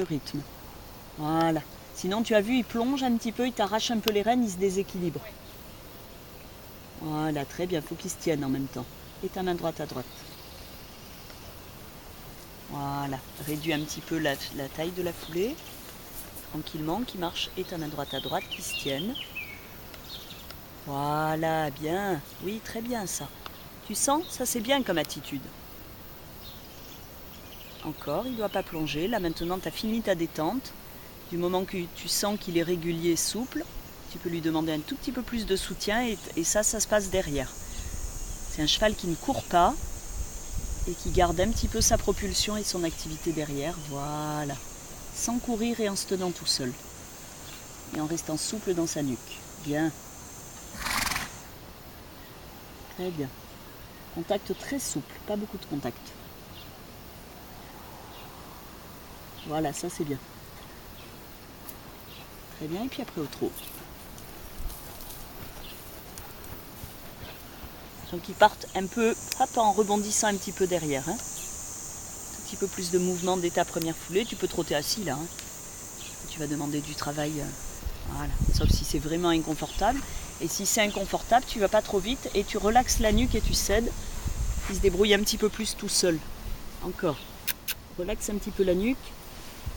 le rythme. Voilà. Sinon, tu as vu, il plonge un petit peu, il t'arrache un peu les rênes, il se déséquilibre. Voilà, très bien, il faut qu'il se tienne en même temps. Et ta main droite à droite. Voilà, réduis un petit peu la taille de la foulée. Tranquillement, qui marche, et ta main droite à droite, qui se tienne. Voilà, bien. Oui, très bien ça. Tu sens? Ça c'est bien comme attitude. Encore, il ne doit pas plonger. Là maintenant, tu as fini ta détente. Du moment que tu sens qu'il est régulier, souple, tu peux lui demander un tout petit peu plus de soutien et ça se passe derrière. C'est un cheval qui ne court pas et qui garde un petit peu sa propulsion et son activité derrière. Voilà. Sans courir et en se tenant tout seul. Et en restant souple dans sa nuque. Bien. Très bien. Contact très souple, pas beaucoup de contact. Voilà, ça c'est bien. Très bien, et puis après au trot. Donc ils partent un peu, hop, en rebondissant un petit peu derrière. Hein. Un petit peu plus de mouvement dès ta première foulée. Tu peux trotter assis là. Hein. Tu vas demander du travail. Voilà. Sauf si c'est vraiment inconfortable. Et si c'est inconfortable, tu vas pas trop vite et tu relaxes la nuque et tu cèdes. Il se débrouille un petit peu plus tout seul. Encore. Relaxe un petit peu la nuque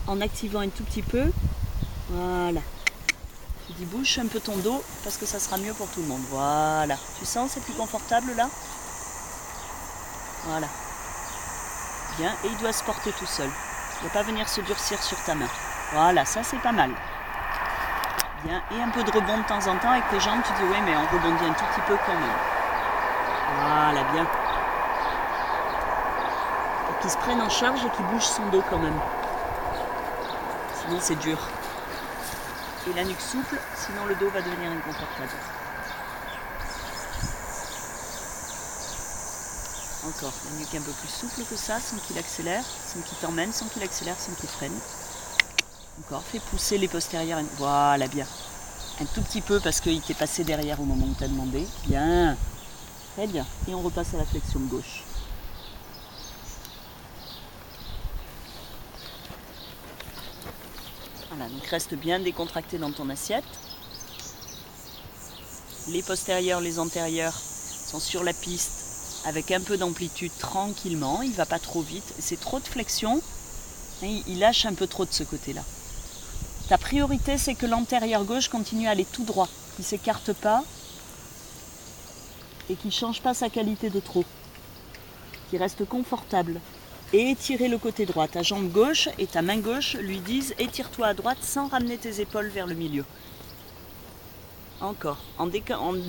en activant un tout petit peu. Voilà. Tu dis bouge un peu ton dos parce que ça sera mieux pour tout le monde. Voilà. Tu sens c'est plus confortable là? Voilà. Bien. Et il doit se porter tout seul. Il ne va pas venir se durcir sur ta main. Voilà, ça c'est pas mal. Bien. Et un peu de rebond de temps en temps avec tes jambes. Tu dis oui mais on rebondit un tout petit peu quand même. Voilà, bien. Pour qu'il se prenne en charge et qu'il bouge son dos quand même. Sinon c'est dur. Et la nuque souple, sinon le dos va devenir inconfortable. Encore, la nuque un peu plus souple que ça, sans qu'il accélère, sans qu'il t'emmène, sans qu'il accélère, sans qu'il freine. Encore, fais pousser les postérieurs. Voilà, bien. Un tout petit peu parce qu'il t'est passé derrière au moment où tu as demandé. Bien. Très bien. Et on repasse à la flexion de gauche. Voilà, donc reste bien décontracté dans ton assiette. Les postérieurs, les antérieurs sont sur la piste avec un peu d'amplitude tranquillement. Il ne va pas trop vite. C'est trop de flexion. Il lâche un peu trop de ce côté-là. Ta priorité, c'est que l'antérieur gauche continue à aller tout droit. Qu'il ne s'écarte pas et qu'il ne change pas sa qualité de trot. Qu'il reste confortable. Et étirer le côté droit. Ta jambe gauche et ta main gauche lui disent étire-toi à droite sans ramener tes épaules vers le milieu. Encore. En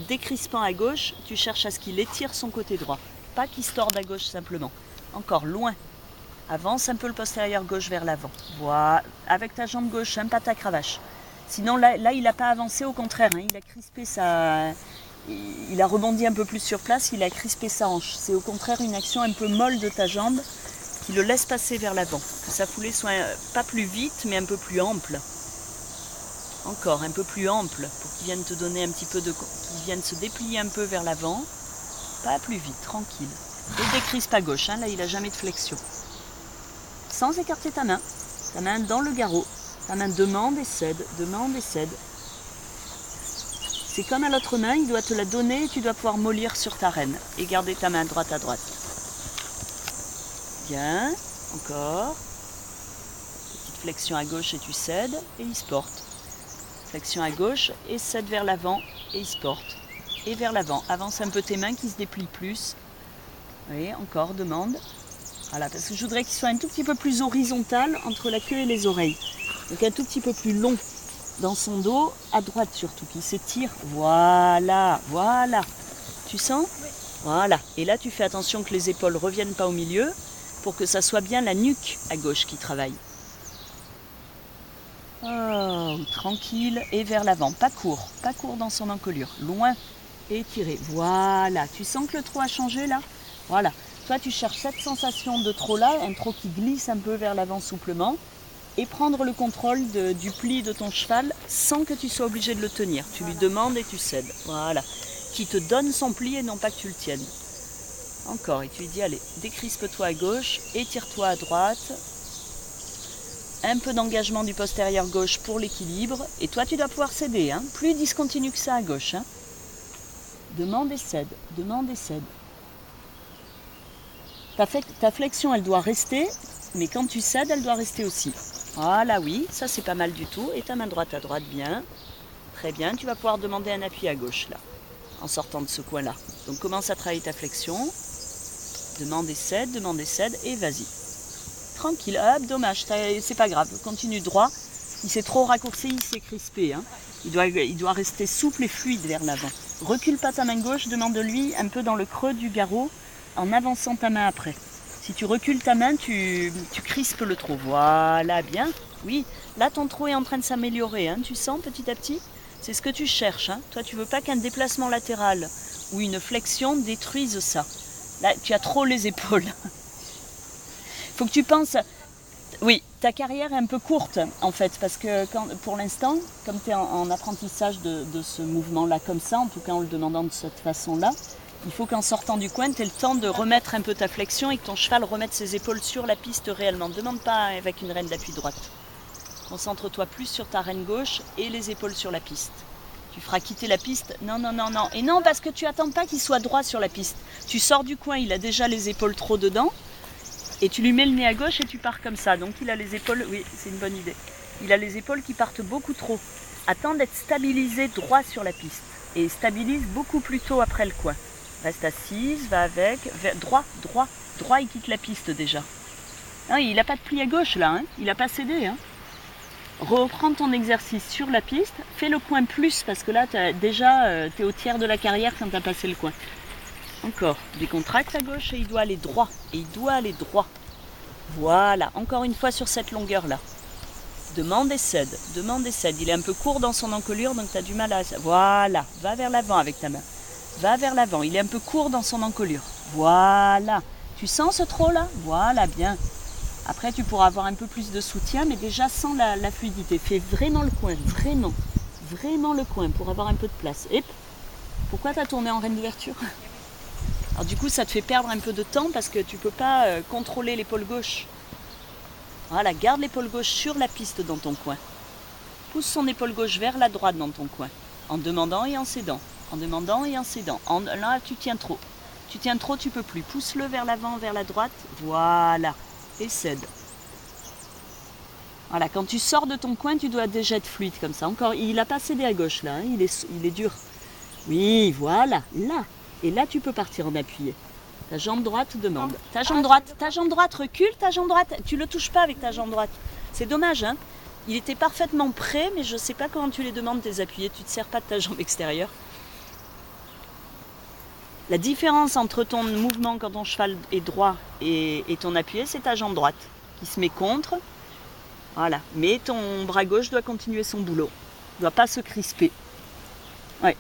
décrispant à gauche, tu cherches à ce qu'il étire son côté droit. Pas qu'il se torde à gauche simplement. Encore loin. Avance un peu le postérieur gauche vers l'avant. Voilà. Avec ta jambe gauche, pas ta cravache. Sinon là il n'a pas avancé, au contraire. Hein, il a crispé sa... Il a rebondi un peu plus sur place, il a crispé sa hanche. C'est au contraire une action un peu molle de ta jambe qui le laisse passer vers l'avant. Que sa foulée soit pas plus vite, mais un peu plus ample. Encore un peu plus ample pour qu'il vienne te donner un petit peu de... qu'il vienne se déplier un peu vers l'avant. Pas plus vite, tranquille. Et décrispe à gauche, hein, là il n'a jamais de flexion. Sans écarter ta main dans le garrot. Ta main demande et cède, demande et cède. C'est comme à l'autre main, il doit te la donner et tu dois pouvoir mollir sur ta reine. Et garder ta main droite à droite. Bien, encore. Petite flexion à gauche et tu cèdes et il se porte. Flexion à gauche et cède vers l'avant et il se porte. Et vers l'avant. Avance un peu tes mains qui se déplient plus. Oui, encore, demande. Voilà, parce que je voudrais qu'il soit un tout petit peu plus horizontal entre la queue et les oreilles. Donc un tout petit peu plus long dans son dos, à droite surtout, qu'il s'étire. Voilà, voilà. Tu sens? Oui. Voilà. Et là, tu fais attention que les épaules ne reviennent pas au milieu pour que ça soit bien la nuque à gauche qui travaille. Oh, tranquille et vers l'avant. Pas court dans son encolure. Loin et étiré. Voilà. Tu sens que le trot a changé là? Voilà. Toi, tu cherches cette sensation de trot là, un trot qui glisse un peu vers l'avant souplement, et prendre le contrôle du pli de ton cheval sans que tu sois obligé de le tenir. Tu lui demandes et tu cèdes. Voilà. Qui te donne son pli et non pas que tu le tiennes. Encore. Et tu lui dis, allez, décrispe-toi à gauche, étire-toi à droite. un peu d'engagement du postérieur gauche pour l'équilibre. Et toi, tu dois pouvoir céder. Hein. Plus discontinu que ça à gauche. Hein. Demande et cède. Demande et cède. Ta flexion, elle doit rester. Mais quand tu cèdes, elle doit rester aussi. Voilà, oui. Ça, c'est pas mal du tout. Et ta main droite à droite, bien. Très bien. Tu vas pouvoir demander un appui à gauche, là. En sortant de ce coin-là. Donc, commence à travailler ta flexion. Demande et cède, et vas-y. Tranquille, hop, dommage, c'est pas grave, continue droit. Il s'est trop raccourci, il s'est crispé. Hein. Il doit rester souple et fluide vers l'avant. Recule pas ta main gauche, demande-lui un peu dans le creux du garrot en avançant ta main après. Si tu recules ta main, tu crispes le trot. Voilà, bien. Oui, là ton trot est en train de s'améliorer, hein. Tu sens petit à petit. C'est ce que tu cherches. Hein. Toi, tu veux pas qu'un déplacement latéral ou une flexion détruise ça. Là, tu as trop les épaules. Il faut que tu penses... Oui, ta carrière est un peu courte, en fait, parce que pour l'instant, comme tu es en apprentissage de ce mouvement-là comme ça, en tout cas en le demandant de cette façon-là, il faut qu'en sortant du coin, tu aies le temps de remettre un peu ta flexion et que ton cheval remette ses épaules sur la piste réellement. Ne demande pas avec une reine d'appui droite. Concentre-toi plus sur ta reine gauche et les épaules sur la piste. Tu feras quitter la piste. Non, non, non, non. Et non, parce que tu attends pas qu'il soit droit sur la piste. Tu sors du coin, il a déjà les épaules trop dedans. Et tu lui mets le nez à gauche et tu pars comme ça. Donc il a les épaules, oui, c'est une bonne idée. Il a les épaules qui partent beaucoup trop. Attends d'être stabilisé droit sur la piste. Et stabilise beaucoup plus tôt après le coin. Reste assise, va avec. Droit, il quitte la piste déjà. Non, il n'a pas de pli à gauche là, hein. Il n'a pas cédé. Hein. Reprends ton exercice sur la piste. Fais le coin plus parce que là, tu es au tiers de la carrière quand tu as passé le coin. Encore, décontracte à gauche et il doit aller droit. Voilà, encore une fois sur cette longueur-là. Demande et cède. Il est un peu court dans son encolure, donc tu as du mal à... Voilà, va vers l'avant avec ta main. Va vers l'avant, il est un peu court dans son encolure. Voilà, tu sens ce trot-là? Voilà, bien. Après, tu pourras avoir un peu plus de soutien, mais déjà sans la fluidité. Fais vraiment le coin, vraiment le coin pour avoir un peu de place. Et pourquoi tu as tourné en reine d'ouverture? Alors du coup, ça te fait perdre un peu de temps parce que tu ne peux pas contrôler l'épaule gauche. Voilà, garde l'épaule gauche sur la piste dans ton coin. Pousse son épaule gauche vers la droite dans ton coin. En demandant et en cédant. Là, tu tiens trop. Tu peux plus. Pousse-le vers l'avant, vers la droite. Voilà. Et cède. Voilà, quand tu sors de ton coin, tu dois déjà être fluide comme ça. Encore, il n'a pas cédé à gauche là. Hein. Il est dur. Oui, voilà. Là. Et là, tu peux partir en appuyé. Ta jambe droite demande. Ta jambe droite, recule ta jambe droite. Tu ne le touches pas avec ta jambe droite. C'est dommage, hein. Il était parfaitement prêt, mais je ne sais pas comment tu les demandes, tes appuyés. Tu ne te sers pas de ta jambe extérieure. La différence entre ton mouvement quand ton cheval est droit et ton appuyé, c'est ta jambe droite qui se met contre. Voilà. Mais ton bras gauche doit continuer son boulot. Il ne doit pas se crisper. Ouais.